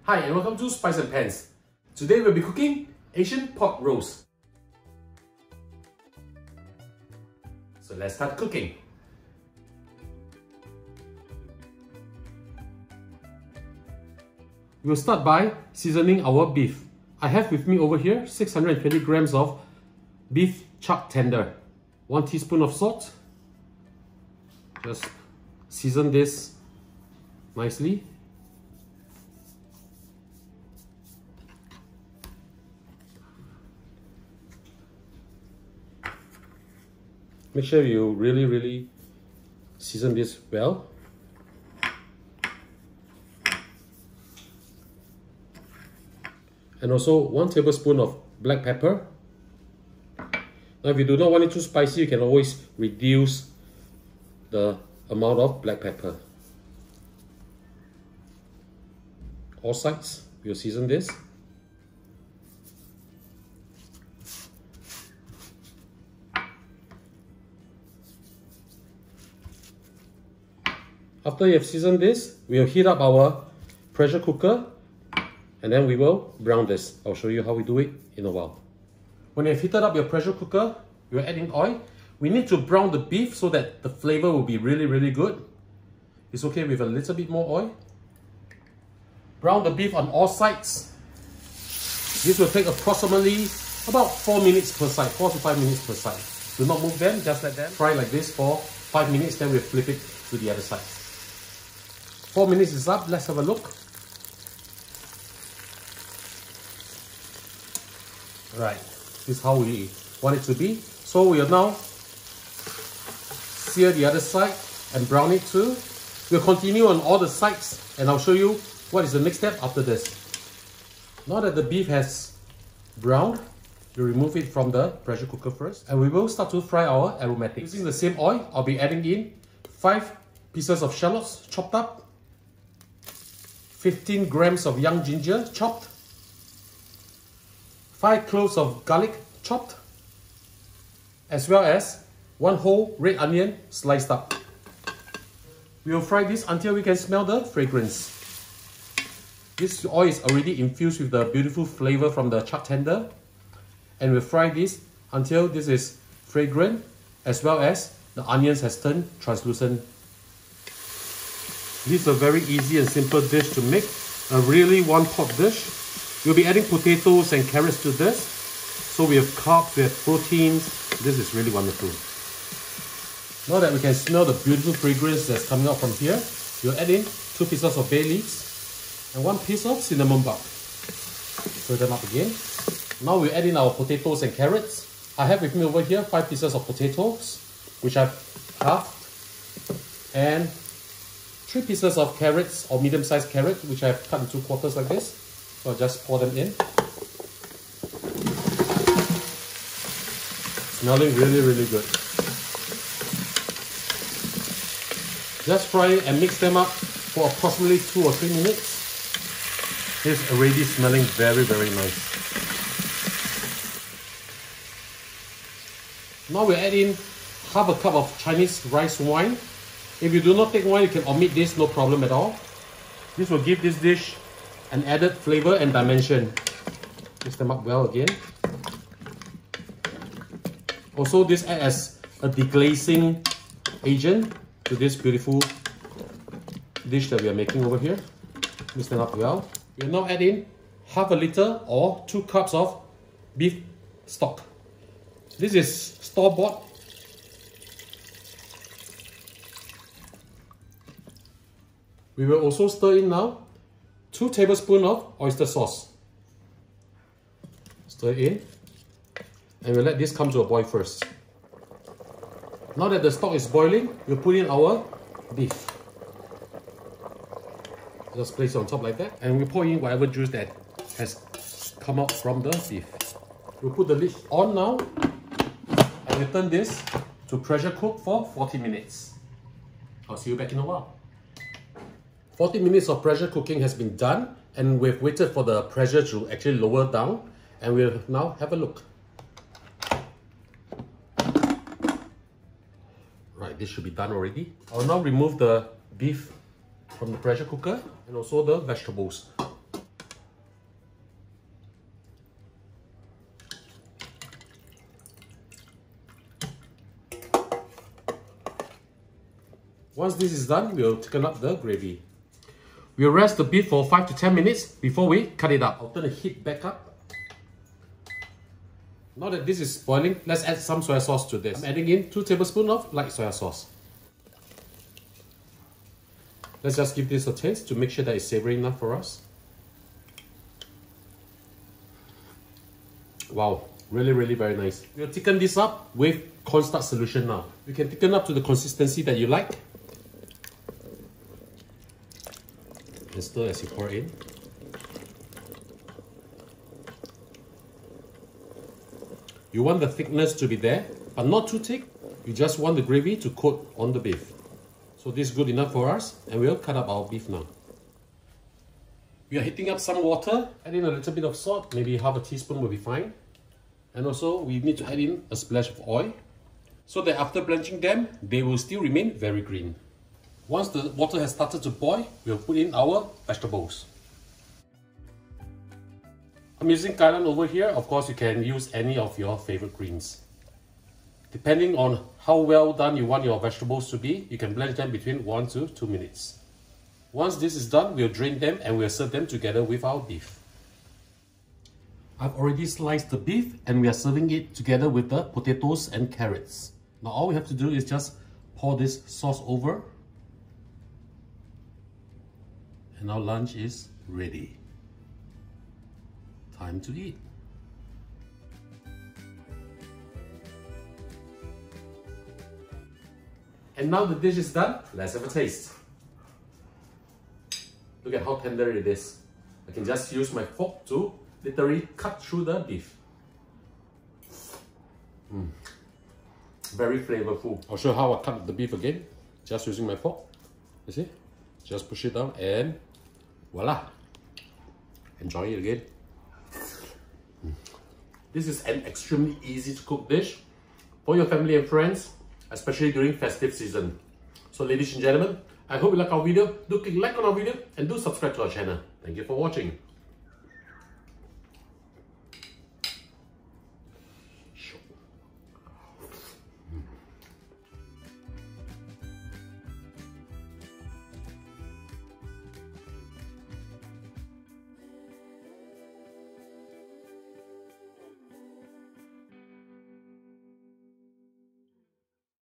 Hi and welcome to Spice and Pans. Today we'll be cooking Asian pork roast. So let's start cooking. We'll start by seasoning our beef. I have with me over here 620 grams of beef chuck tender. 1 teaspoon of salt. Just season this nicely. Make sure you really season this well. And also 1 tablespoon of black pepper. Now if you do not want it too spicy, you can always reduce the amount of black pepper. All sides, we'll season this. After you have seasoned this, we'll heat up our pressure cooker and then we will brown this. I'll show you how we do it in a while. When you've heated up your pressure cooker, you're adding oil. We need to brown the beef so that the flavor will be really good. It's okay with a little bit more oil. Brown the beef on all sides. This will take approximately about 4 minutes per side, 4 to 5 minutes per side. Do not move them, just let them fry like this for 5 minutes, then we'll flip it to the other side. 4 minutes is up, let's have a look. Right, this is how we want it to be. So we'll now sear the other side and brown it too. We'll continue on all the sides and I'll show you what is the next step after this. Now that the beef has browned, we remove it from the pressure cooker first and we will start to fry our aromatics. Using the same oil, I'll be adding in 5 pieces of shallots chopped up, 15 grams of young ginger chopped, 5 cloves of garlic chopped, as well as 1 whole red onion sliced up. We will fry this until we can smell the fragrance. This oil is already infused with the beautiful flavor from the chuck tender, and we'll fry this until this is fragrant, as well as the onions has turned translucent. This is a very easy and simple dish to make, a really one-pot dish. We'll be adding potatoes and carrots to this. So we have carbs, we have proteins. This is really wonderful. Now that we can smell the beautiful fragrance that's coming out from here, we'll add in 2 pieces of bay leaves and 1 piece of cinnamon bark. Stir them up again. Now we'll add in our potatoes and carrots. I have with me over here 5 pieces of potatoes, which I've halved, and 3 pieces of carrots or medium-sized carrot, which I've cut into quarters like this. So I'll just pour them in. Smelling really good. Just fry and mix them up for approximately 2 or 3 minutes. It's already smelling very nice. Now we add in half a cup of Chinese rice wine. If you do not take wine, you can omit this, no problem at all. This will give this dish an added flavor and dimension. Mix them up well again. Also, this acts as a deglazing agent to this beautiful dish that we are making over here. Mix them up well. We'll now add in half a liter or 2 cups of beef stock. This is store-bought. We will also stir in now 2 tablespoons of oyster sauce. Stir it in and we'll let this come to a boil first. Now that the stock is boiling, we'll put in our beef. Just place it on top like that and we'll pour in whatever juice that has come out from the beef. We'll put the lid on now and we'll turn this to pressure cook for 40 minutes. I'll see you back in a while. 40 minutes of pressure cooking has been done and we've waited for the pressure to actually lower down and we'll now have a look. Right, this should be done already. I'll now remove the beef from the pressure cooker and also the vegetables. Once this is done, we'll thicken up the gravy. We'll rest the beef for 5 to 10 minutes before we cut it up. I'll turn the heat back up. Now that this is boiling, let's add some soy sauce to this. I'm adding in 2 tablespoons of light soy sauce. Let's just give this a taste to make sure that it's savory enough for us. Wow, really very nice. We'll thicken this up with cornstarch solution now. You can thicken up to the consistency that you like. And stir as you pour in. You want the thickness to be there, but not too thick. You just want the gravy to coat on the beef. So this is good enough for us, and we'll cut up our beef now. We are heating up some water, add in a little bit of salt, maybe half a teaspoon will be fine. And also we need to add in a splash of oil, so that after blanching them, they will still remain very green. Once the water has started to boil, we'll put in our vegetables. I'm using kailan over here. Of course, you can use any of your favorite greens. Depending on how well done you want your vegetables to be, you can blanch them between 1 to 2 minutes. Once this is done, we'll drain them and we'll serve them together with our beef. I've already sliced the beef and we are serving it together with the potatoes and carrots. Now all we have to do is just pour this sauce over. And our lunch is ready. Time to eat. And now the dish is done, let's have a taste. Look at how tender it is. I can just use my fork to literally cut through the beef. Very flavorful. I'll show you how I cut the beef again. Just using my fork. You see? Just push it down and voila. Enjoy it again. This is an extremely easy to cook dish for your family and friends, especially during festive season. So ladies and gentlemen, I hope you like our video. Do click like on our video and do subscribe to our channel. Thank you for watching.